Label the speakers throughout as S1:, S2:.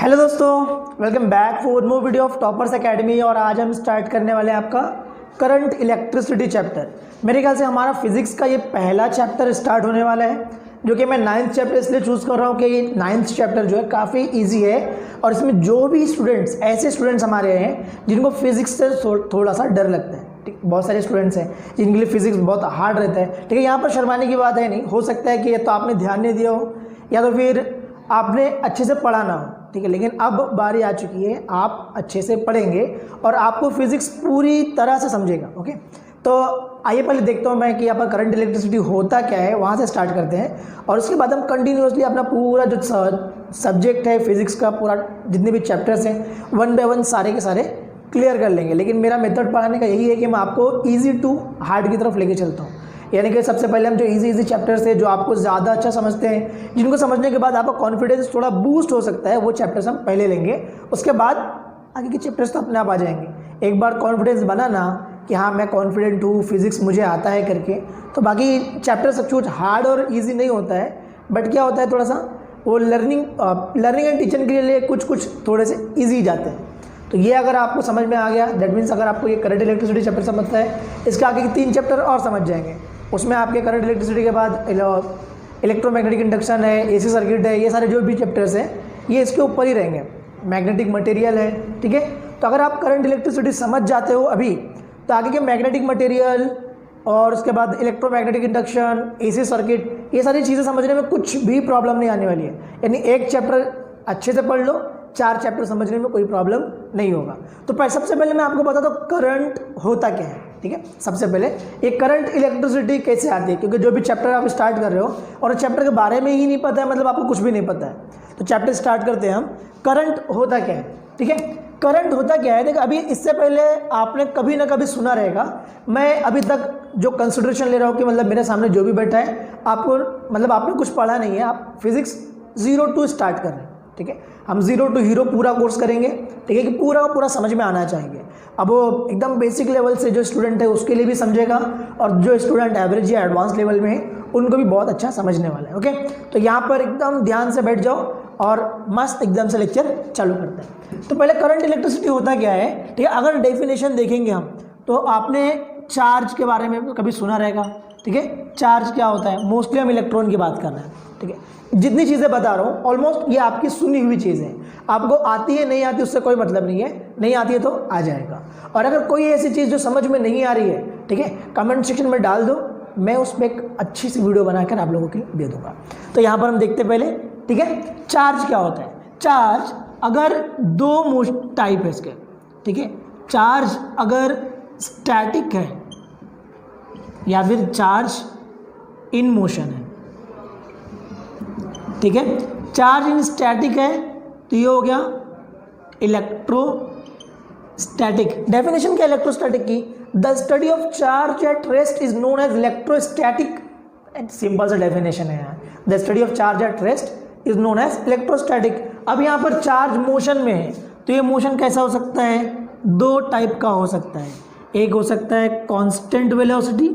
S1: Hello दोस्तों, welcome back for more video of toppers academy. और आज हम स्टार्ट करने वाले हैं आपका करंट इलेक्ट्रिसिटी चैप्टर। मेरे ख्याल से हमारा फिजिक्स का ये पहला चैप्टर स्टार्ट होने वाला है, जो कि मैं 9th चैप्टर इसलिए चूज़ कर रहा हूँ कि ये 9th चैप्टर जो है काफ़ी इजी है। और इसमें जो भी स्टूडेंट्स, ऐसे स्टूडेंट्स हमारे हैं जिनको फिजिक्स से थोड़ा सा डर लगता है, ठीक, बहुत सारे स्टूडेंट्स हैं जिनके लिए फिजिक्स बहुत हार्ड रहता है, ठीक है। यहाँ पर शर्माने की बात है नहीं, हो सकता है कि ये तो आपने ध्यान नहीं दिया हो या तो फिर आपने अच्छे से पढ़ा ना हो, ठीक है। लेकिन अब बारी आ चुकी है, आप अच्छे से पढ़ेंगे और आपको फिजिक्स पूरी तरह से समझेगा, ओके। तो आइए पहले देखता हूँ मैं कि यहाँ पर करंट इलेक्ट्रिसिटी होता क्या है, वहाँ से स्टार्ट करते हैं। और उसके बाद हम कंटिन्यूसली अपना पूरा जो सब्जेक्ट है फिजिक्स का, पूरा जितने भी चैप्टर्स हैं 1 बाय 1 सारे के सारे क्लियर कर लेंगे। लेकिन मेरा मेथड पढ़ाने का यही है कि मैं आपको ईजी टू हार्ड की तरफ लेके चलता हूँ। यानी कि सबसे पहले हम जो इजी चैप्टर्स है, जो आपको ज़्यादा अच्छा समझते हैं, जिनको समझने के बाद आपका कॉन्फिडेंस थोड़ा बूस्ट हो सकता है, वो चैप्टर्स हम पहले लेंगे। उसके बाद आगे के चैप्टर्स तो अपने आप आ जाएंगे। एक बार कॉन्फिडेंस बना ना कि हाँ मैं कॉन्फिडेंट हूँ, फिजिक्स मुझे आता है करके, तो बाकी चैप्टर सब कुछ हार्ड और ईजी नहीं होता है। बट क्या होता है, थोड़ा सा वो लर्निंग एंड टीचिंग के लिए कुछ थोड़े से ईजी जाते हैं। तो ये अगर आपको समझ में आ गया, दैट मीन्स अगर आपको ये करंट इलेक्ट्रिसिटी चैप्टर समझता है, इसके आगे के 3 चैप्टर और समझ जाएंगे। उसमें आपके करंट इलेक्ट्रिसिटी के बाद इलेक्ट्रोमैग्नेटिक इंडक्शन है, एसी सर्किट है, ये सारे जो भी चैप्टर्स हैं ये इसके ऊपर ही रहेंगे। मैग्नेटिक मटेरियल है, ठीक है। तो अगर आप करंट इलेक्ट्रिसिटी समझ जाते हो अभी, तो आगे के मैग्नेटिक मटेरियल और उसके बाद इलेक्ट्रोमैग्नेटिक इंडक्शन, एसी सर्किट, ये सारी चीज़ें समझने में कुछ भी प्रॉब्लम नहीं आने वाली है। यानी एक चैप्टर अच्छे से पढ़ लो, 4 चैप्टर समझने में कोई प्रॉब्लम नहीं होगा। तो सबसे पहले मैं आपको बता दूं करंट होता क्या है, ठीक है। सबसे पहले ये करंट इलेक्ट्रिसिटी कैसे आती है, क्योंकि जो भी चैप्टर आप स्टार्ट कर रहे हो और चैप्टर के बारे में ही नहीं पता है, मतलब आपको कुछ भी नहीं पता है, तो चैप्टर स्टार्ट करते हैं हम। करंट होता क्या है, ठीक है। करंट होता क्या है, देखो अभी इससे पहले आपने कभी ना कभी सुना रहेगा। मैं अभी तक जो कंसिडरेशन ले रहा हूँ कि मतलब मेरे सामने जो भी बैठा है, आपको मतलब आपने कुछ पढ़ा नहीं है, आप फिजिक्स 0 to स्टार्ट कर रहे हैं, ठीक है। हम 0 to हीरो पूरा कोर्स करेंगे, ठीक है, कि पूरा का पूरा समझ में आना चाहिए। अब वो एकदम बेसिक लेवल से जो स्टूडेंट है उसके लिए भी समझेगा, और जो स्टूडेंट एवरेज या एडवांस लेवल में है उनको भी बहुत अच्छा समझने वाला है, ओके। तो यहाँ पर एकदम ध्यान से बैठ जाओ और मस्त एकदम से लेक्चर चालू करते हैं। तो पहले करंट इलेक्ट्रिसिटी होता क्या है, ठीक है। अगर डेफिनेशन देखेंगे हम, तो आपने चार्ज के बारे में कभी सुना रहेगा, ठीक है। चार्ज क्या होता है, मोस्टली हम इलेक्ट्रॉन की बात कर रहे हैं, ठीक है। जितनी चीज़ें बता रहा हूँ ऑलमोस्ट ये आपकी सुनी हुई चीज़ें हैं। आपको आती है नहीं आती उससे कोई मतलब नहीं है, नहीं आती है तो आ जाएगा। और अगर कोई ऐसी चीज़ जो समझ में नहीं आ रही है, ठीक है, कमेंट सेक्शन में डाल दो, मैं उस पर एक अच्छी सी वीडियो बनाकर आप लोगों के लिए दे दूँगा। तो यहाँ पर हम देखते पहले, ठीक है, चार्ज क्या होता है। चार्ज अगर 2 टाइप है इसके, ठीक है। चार्ज अगर स्टैटिक है या फिर चार्ज इन मोशन है, ठीक है। चार्ज इन स्टैटिक है तो ये हो गया इलेक्ट्रोस्टैटिक। डेफिनेशन क्या इलेक्ट्रोस्टैटिक की, the study of charge at rest is known as electrostatic. Simple सा डेफिनेशन है यार, the study of charge at rest is known as electrostatic. अब यहाँ पर चार्ज मोशन में है, तो ये मोशन कैसा हो सकता है, 2 टाइप का हो सकता है। एक हो सकता है कांस्टेंट वेलोसिटी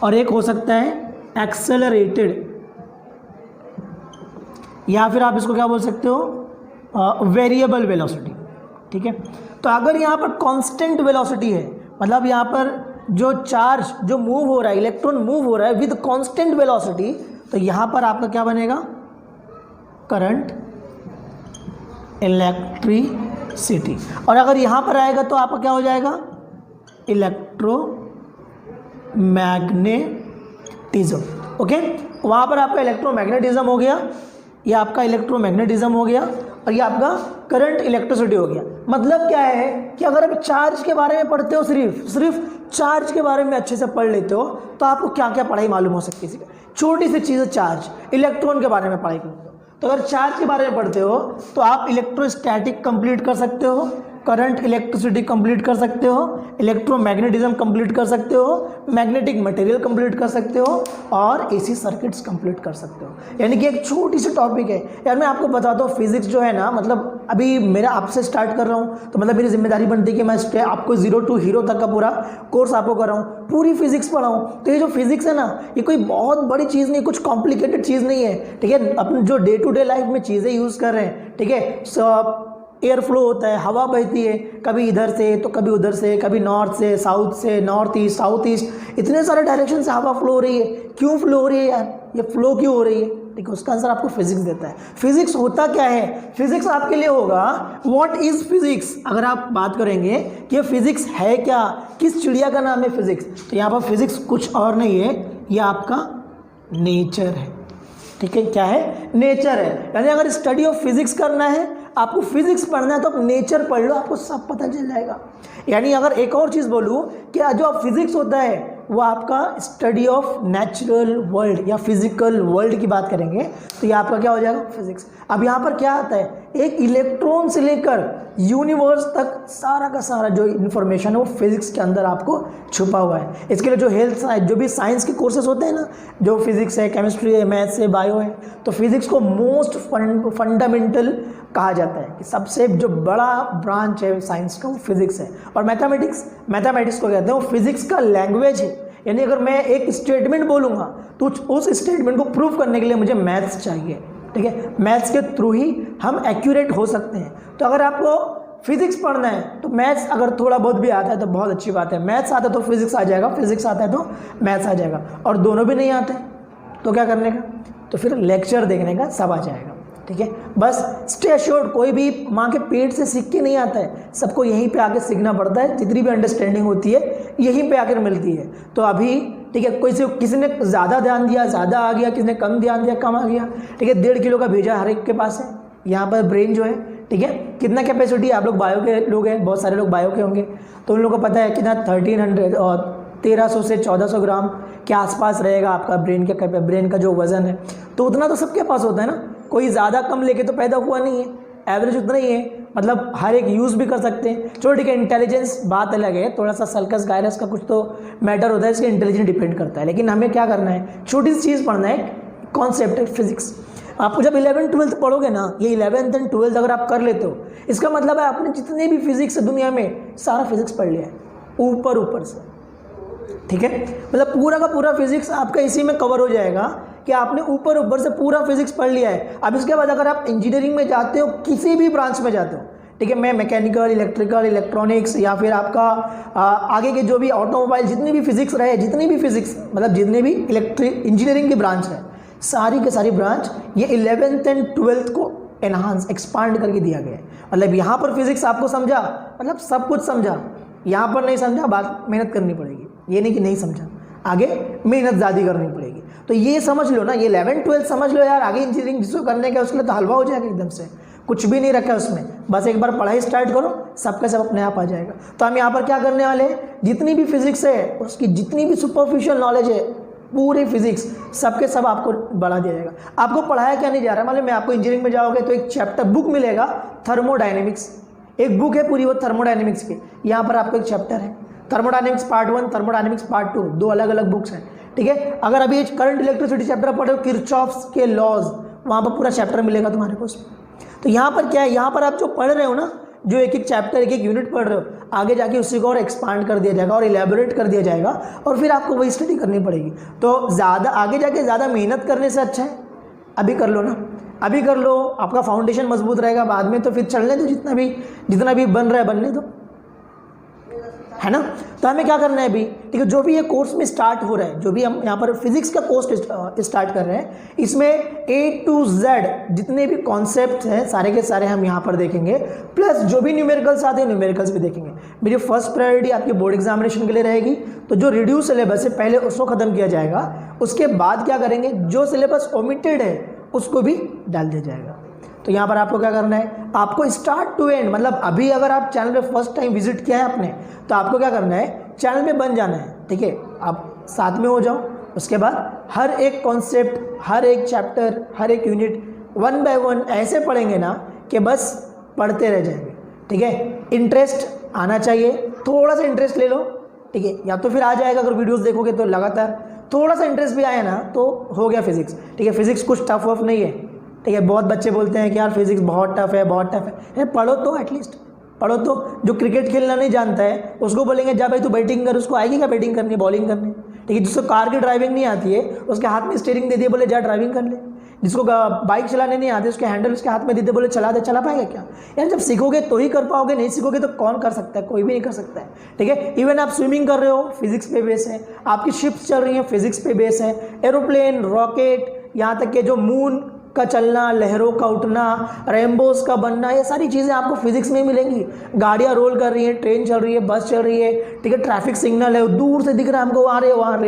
S1: और एक हो सकता है एक्सेलरेटेड, या फिर आप इसको क्या बोल सकते हो, वेरिएबल वेलोसिटी, ठीक है। तो अगर यहाँ पर कांस्टेंट वेलोसिटी है, मतलब यहाँ पर जो चार्ज जो मूव हो रहा है, इलेक्ट्रॉन मूव हो रहा है विद कांस्टेंट वेलोसिटी, तो यहाँ पर आपका क्या बनेगा, करंट इलेक्ट्रिसिटी। और अगर यहाँ पर आएगा तो आपका क्या हो जाएगा, इलेक्ट्रोमैग्नेटिज्म, ओके। वहाँ पर आपका इलेक्ट्रोमैग्नेटिज्म हो गया, ये आपका इलेक्ट्रोमैग्नेटिज्म हो गया, और ये आपका करंट इलेक्ट्रिसिटी हो गया। मतलब क्या है कि अगर आप चार्ज के बारे में पढ़ते हो, सिर्फ चार्ज के बारे में अच्छे से पढ़ लेते हो, तो आपको क्या क्या पढ़ाई मालूम हो सकती है। छोटी सी चीज़ है चार्ज, इलेक्ट्रॉन के बारे में पढ़ाई करते हो, तो अगर चार्ज के बारे में पढ़ते हो तो आप इलेक्ट्रोस्टैटिक कंप्लीट कर सकते हो, करंट इलेक्ट्रिसिटी कंप्लीट कर सकते हो, इलेक्ट्रोमैग्नेटिज्म कंप्लीट कर सकते हो, मैग्नेटिक मटेरियल कंप्लीट कर सकते हो और एसी सर्किट्स कंप्लीट कर सकते हो। यानी कि एक छोटी सी टॉपिक है यार। मैं आपको बताता हूँ फिजिक्स जो है ना, मतलब अभी मेरा आपसे स्टार्ट कर रहा हूँ तो मतलब मेरी जिम्मेदारी बनती है कि मैं आपको 0 to हीरो तक का पूरा कोर्स आपको कर रहा हूँ, पूरी फिजिक्स पढ़ाऊँ। तो ये जो फिजिक्स है ना, ये कोई बहुत बड़ी चीज़ नहीं, कुछ कॉम्प्लिकेटेड चीज़ नहीं है, ठीक है। अपने जो डे टू डे लाइफ में चीज़ें यूज़ कर रहे हैं, ठीक है। एयर फ्लो होता है, हवा बहती है कभी इधर से तो कभी उधर से, कभी नॉर्थ से साउथ से, नॉर्थ ईस्ट साउथ ईस्ट, इतने सारे डायरेक्शन से हवा फ्लो हो रही है। क्यों फ्लो हो रही है यार, ये फ्लो क्यों हो रही है, ठीक है। उसका आंसर आपको फिजिक्स देता है। फिजिक्स होता क्या है, फिजिक्स आपके लिए होगा व्हाट इज फिजिक्स। अगर आप बात करेंगे कि ये फिजिक्स है क्या, किस चिड़िया का नाम है फिजिक्स, तो यहाँ पर फिजिक्स कुछ और नहीं है, ये आपका नेचर है, ठीक है। क्या है, नेचर है। यानी अगर स्टडी ऑफ फिजिक्स करना है, आपको फिजिक्स पढ़ना है तो आप नेचर पढ़ लो, आपको सब पता चल जाएगा। यानी अगर एक और चीज़ बोलूँ कि जो फिजिक्स होता है वो आपका स्टडी ऑफ नेचुरल वर्ल्ड या फिजिकल वर्ल्ड की बात करेंगे तो ये आपका क्या हो जाएगा, फिजिक्स। अब यहाँ पर क्या आता है, एक इलेक्ट्रॉन से लेकर यूनिवर्स तक सारा का सारा जो इन्फॉर्मेशन है वो फिजिक्स के अंदर आपको छुपा हुआ है। इसके लिए जो हेल्थ जो भी साइंस के कोर्सेज होते हैं ना, जो फिजिक्स है, केमिस्ट्री है, मैथ्स है, बायो है, तो फिजिक्स को मोस्ट फंडामेंटल कहा जाता है कि सबसे जो बड़ा ब्रांच है साइंस का वो फिजिक्स है। और मैथमेटिक्स को कहते हैं वो फिजिक्स का लैंग्वेज है। यानी अगर मैं एक स्टेटमेंट बोलूँगा तो उस स्टेटमेंट को प्रूव करने के लिए मुझे मैथ्स चाहिए, ठीक है। मैथ्स के थ्रू ही हम एक्यूरेट हो सकते हैं। तो अगर आपको फिजिक्स पढ़ना है तो मैथ्स अगर थोड़ा बहुत भी आता है तो बहुत अच्छी बात है, मैथ्स आता है तो फिजिक्स आ जाएगा, फिजिक्स आता है तो मैथ्स आ जाएगा। और दोनों भी नहीं आते तो क्या करने का, तो फिर लेक्चर देखने का सब आ जाएगा, ठीक है। बस स्टे एश्योर्ड, कोई भी माँ के पेट से सीख के नहीं आता है, सबको यहीं पे आके सीखना पड़ता है। जितनी भी अंडरस्टैंडिंग होती है यहीं पे आकर मिलती है। तो अभी ठीक है, किसी ने ज़्यादा ध्यान दिया ज़्यादा आ गया, किसी ने कम ध्यान दिया कम आ गया, ठीक है। 1.5 किलो का भेजा हर एक के पास है। यहाँ पर ब्रेन जो है, ठीक है, कितना कैपेसिटी, आप लोग बायो के लोग हैं, बहुत सारे लोग बायो के होंगे, तो उन लोगों को पता है कितना 1300 और 1300 से 1400 ग्राम के आसपास रहेगा आपका ब्रेन का जो वज़न है। तो उतना तो सबके पास होता है ना, कोई ज़्यादा कम लेके तो पैदा हुआ नहीं है, एवरेज उतना ही है, मतलब हर एक यूज़ भी कर सकते हैं। चलो ठीक है, इंटेलिजेंस बात अलग है, थोड़ा सा सर्कस गायरस का कुछ तो मैटर होता है, इसके इंटेलिजेंस डिपेंड करता है। लेकिन हमें क्या करना है, छोटी सी चीज़ पढ़ना है, कॉन्सेप्ट है फिजिक्स। आपको जब 11th 12th पढ़ोगे ना, ये 11th एंड 12th अगर आप कर लेते हो, इसका मतलब है आपने जितने भी फिजिक्स है दुनिया में सारा फिजिक्स पढ़ लिया है ऊपर से, ठीक है। मतलब पूरा का पूरा फिजिक्स आपका इसी में कवर हो जाएगा कि आपने ऊपर से पूरा फिजिक्स पढ़ लिया है। अब इसके बाद अगर आप इंजीनियरिंग में जाते हो, किसी भी ब्रांच में जाते हो, ठीक है, मैं मैकेनिकल, इलेक्ट्रिकल, इलेक्ट्रॉनिक्स या फिर आपका आगे के जो भी ऑटोमोबाइल, जितनी भी फिजिक्स रहे, जितनी भी फिजिक्स मतलब जितने भी इंजीनियरिंग की ब्रांच है, सारी के सारी ब्रांच ये 11th एंड 12th को एनहांस एक्सपांड करके दिया गया है। मतलब यहाँ पर फिजिक्स आपको समझा, मतलब सब कुछ समझा, यहाँ पर नहीं समझा, बात मेहनत करनी पड़ेगी, ये नहीं कि नहीं समझा, आगे मेहनत ज़्यादा करनी पड़ेगी। तो ये समझ लो ना, ये 11th 12th समझ लो यार, आगे इंजीनियरिंग जिसको करने का उसके लिए तो हलवा हो जाएगा एकदम से, कुछ भी नहीं रखा है उसमें, बस एक बार पढ़ाई स्टार्ट करो, सबका सब अपने आप आ जाएगा। तो हम यहाँ पर क्या करने वाले हैं, जितनी भी फिजिक्स है उसकी जितनी भी सुपरफिशियल नॉलेज है, पूरे फिजिक्स सबके सब आपको बढ़ा दिया जाएगा। आपको पढ़ाया क्या नहीं जा रहा, मतलब मैं आपको इंजीनियरिंग में जाओगे तो एक चैप्टर बुक मिलेगा थर्मोडायनेमिक्स, एक बुक है पूरी वो थर्मोडायनेमिक्स की, यहाँ पर आपको एक चैप्टर है थर्मोडायनेमिक्स पार्ट 1, थर्मोडायनेमिक्स पार्ट 2, दो अलग अलग बुक्स हैं, ठीक है। अगर अभी करंट इलेक्ट्रिसिटी चैप्टर पढ़े हो, किरचॉफ्स के लॉज, वहाँ पर पूरा चैप्टर मिलेगा तुम्हारे को उसमें। तो यहाँ पर क्या है, यहाँ पर आप जो पढ़ रहे हो ना, जो एक एक चैप्टर एक एक यूनिट पढ़ रहे हो, आगे जाके उसी को और एक्सपांड कर दिया जाएगा और इलेबोरेट कर दिया जाएगा और फिर आपको वही स्टडी करनी पड़ेगी। तो ज़्यादा आगे जाके ज़्यादा मेहनत करने से अच्छा है अभी कर लो ना, अभी कर लो, आपका फाउंडेशन मजबूत रहेगा, बाद में तो फिर चलने दो, जितना भी बन रहा है बनने दो, है ना। तो हमें क्या करना है अभी, ठीक है, जो भी ये कोर्स में स्टार्ट हो रहा है, जो भी हम यहाँ पर फिजिक्स का कोर्स स्टार्ट कर रहे हैं, इसमें A to Z जितने भी कॉन्सेप्ट हैं सारे के सारे हम यहाँ पर देखेंगे, प्लस जो भी न्यूमेरिकल्स आते हैं न्यूमेरिकल्स भी देखेंगे। मेरी फर्स्ट प्रायोरिटी आपकी बोर्ड एग्जामिनेशन के लिए रहेगी, तो जो रिड्यूस सिलेबस है पहले उसको ख़त्म किया जाएगा, उसके बाद क्या करेंगे, जो सिलेबस ओमिटेड है उसको भी डाल दिया जाएगा। तो यहाँ पर आपको क्या करना है, आपको स्टार्ट टू एंड, मतलब अभी अगर आप चैनल पे फर्स्ट टाइम विजिट किया है आपने, तो आपको क्या करना है, चैनल पे बन जाना है, ठीक है, आप साथ में हो जाओ। उसके बाद हर एक कॉन्सेप्ट, हर एक चैप्टर, हर एक यूनिट 1 by 1 ऐसे पढ़ेंगे ना कि बस पढ़ते रह जाएंगे, ठीक है। इंटरेस्ट आना चाहिए, थोड़ा सा इंटरेस्ट ले लो, ठीक है, या तो फिर आ जाएगा अगर वीडियोस देखोगे तो लगातार, थोड़ा सा इंटरेस्ट भी आया ना तो हो गया फिजिक्स, ठीक है। फिजिक्स कुछ टफ वफ नहीं है, ठीक है। बहुत बच्चे बोलते हैं कि यार फिजिक्स बहुत टफ है, बहुत टफ है, पढ़ो तो एटलीस्ट पढ़ो तो। जो क्रिकेट खेलना नहीं जानता है उसको बोलेंगे जा भाई तू बैटिंग कर, उसको आएगी क्या बैटिंग करनी, बॉलिंग करनी, ठीक है। जिसको कार की ड्राइविंग नहीं आती है उसके हाथ में स्टीयरिंग दे दिए, बोले जा ड्राइविंग कर ले। जिसको बाइक चलाने नहीं आती उसके हैंडल उसके हाथ में दे दे, बोले चला दे, चला पाएगा क्या यार। जब सीखोगे तो ही कर पाओगे, नहीं सीखोगे तो कौन कर सकता है, कोई भी नहीं कर सकता है, ठीक है। इवन आप स्विमिंग कर रहे हो फिजिक्स पे बेस है, आपकी शिप्स चल रही हैं फिजिक्स पे बेस है, एरोप्लेन, रॉकेट, यहाँ तक कि जो मून का चलना, लहरों का उठना, रेनबोज का बनना, ये सारी चीज़ें आपको फिजिक्स में मिलेंगी। गाड़ियाँ रोल कर रही हैं, ट्रेन चल रही है, बस चल रही है, ठीक है। ट्रैफिक सिग्नल है, दूर से दिख रहा है हमको, आ रहे वहाँ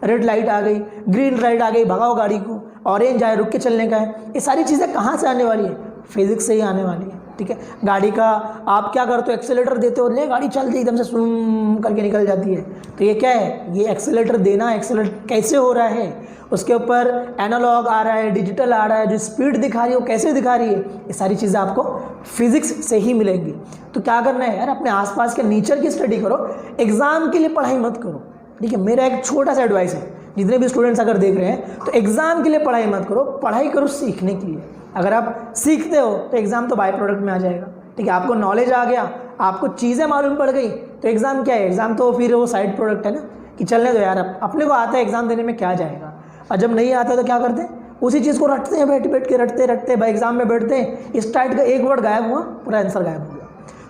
S1: रेड लाइट आ गई, ग्रीन लाइट आ गई, भगाओ गाड़ी को, ऑरेंज आए रुक के चलने का है। ये सारी चीज़ें कहाँ से आने वाली है, फिजिक्स से ही आने वाली है, ठीक है। गाड़ी का आप क्या करते हो, एक्सेलेटर देते हो, ले गाड़ी चलती एकदम से सुम करके निकल जाती है, तो ये क्या है, ये एक्सेलेटर देना, एक्सेलेटर कैसे हो रहा है, उसके ऊपर एनालॉग आ रहा है, डिजिटल आ रहा है, जो स्पीड दिखा रही है वो कैसे दिखा रही है, ये सारी चीज़ें आपको फिजिक्स से ही मिलेंगी। तो क्या करना है यार, अपने आसपास के नेचर की स्टडी करो, एग्जाम के लिए पढ़ाई मत करो, ठीक है। मेरा एक छोटा सा एडवाइस है, जितने भी स्टूडेंट्स अगर देख रहे हैं तो एग्जाम के लिए पढ़ाई मत करो, पढ़ाई करो सीखने के लिए। अगर आप सीखते हो तो एग्जाम तो बाय प्रोडक्ट में आ जाएगा, ठीक है। आपको नॉलेज आ गया, आपको चीज़ें मालूम पड़ गई, तो एग्जाम क्या है, एग्जाम तो फिर वो साइड प्रोडक्ट है ना, कि चलने दो यार, अपने को आता है एग्जाम देने में क्या जाएगा। और जब नहीं आता तो क्या करते हैं, उसी चीज़ को रटते हैं, बैठ के रटते भाई एग्जाम में बैठते हैं, स्टार्ट का एक वर्ड गायब हुआ, पूरा आंसर गायब हो गया।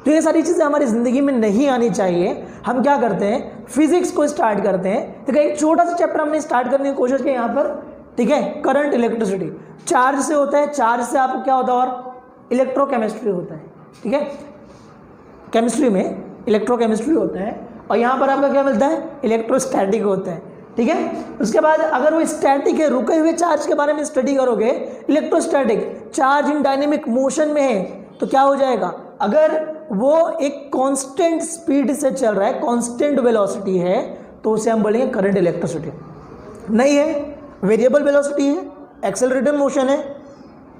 S1: तो ये सारी चीज़ें हमारी ज़िंदगी में नहीं आनी चाहिए। हम क्या करते हैं, फिजिक्स को स्टार्ट करते हैं, ठीक है। एक छोटा सा चैप्टर हमने स्टार्ट करने की कोशिश की यहाँ पर, ठीक है। करंट इलेक्ट्रिसिटी, चार्ज से होता है, चार्ज से आपको क्या होता है, और इलेक्ट्रोकेमिस्ट्री होता है, ठीक है। केमिस्ट्री में इलेक्ट्रोकेमिस्ट्री होता है, और यहाँ पर आपका क्या मिलता है, इलेक्ट्रोस्टैटिक होता है, ठीक है। उसके बाद अगर वो स्टैटिक है, रुके हुए चार्ज के बारे में स्टडी करोगे, electrostatic, charge in dynamic motion में है, तो क्या हो जाएगा, अगर वो एक कांस्टेंट स्पीड से चल रहा है, कांस्टेंट वेलोसिटी है, तो उसे हम बोलेंगे करंट इलेक्ट्रिसिटी। नहीं है, वेरिएबल वेलोसिटी है, एक्सेलरेटेड मोशन है,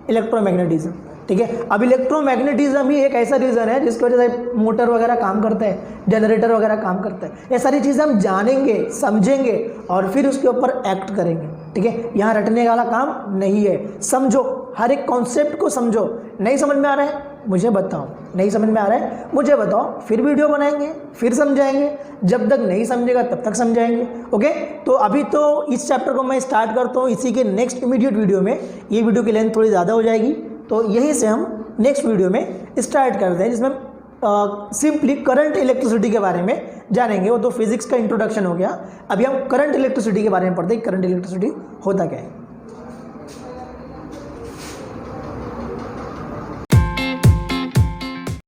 S1: इलेक्ट्रोमैग्नेटिज्म, ठीक है। अब इलेक्ट्रोमैग्नेटिज्म ही एक ऐसा रीज़न है जिसकी वजह से मोटर वगैरह काम करते हैं, जनरेटर वगैरह काम करते हैं। ये सारी चीज़ें हम जानेंगे, समझेंगे और फिर उसके ऊपर एक्ट करेंगे, ठीक है। यहाँ रटने वाला काम नहीं है, समझो, हर एक कॉन्सेप्ट को समझो। नहीं समझ में आ रहा है मुझे बताओ, नहीं समझ में आ रहा है मुझे बताओ, फिर वीडियो बनाएंगे, फिर समझाएंगे, जब तक नहीं समझेगा तब तक समझाएंगे, ओके। तो अभी तो इस चैप्टर को मैं स्टार्ट करता हूँ, इसी के नेक्स्ट इमीडिएट वीडियो में, ये वीडियो की लेंथ थोड़ी ज़्यादा हो जाएगी, तो यहीं से हम नेक्स्ट वीडियो में स्टार्ट करते हैं, जिसमें सिंपली करंट इलेक्ट्रिसिटी के बारे में जानेंगे। वो तो फिजिक्स का इंट्रोडक्शन हो गया, अभी हम करंट इलेक्ट्रिसिटी के बारे में पढ़ते हैं, करंट इलेक्ट्रिसिटी होता क्या है।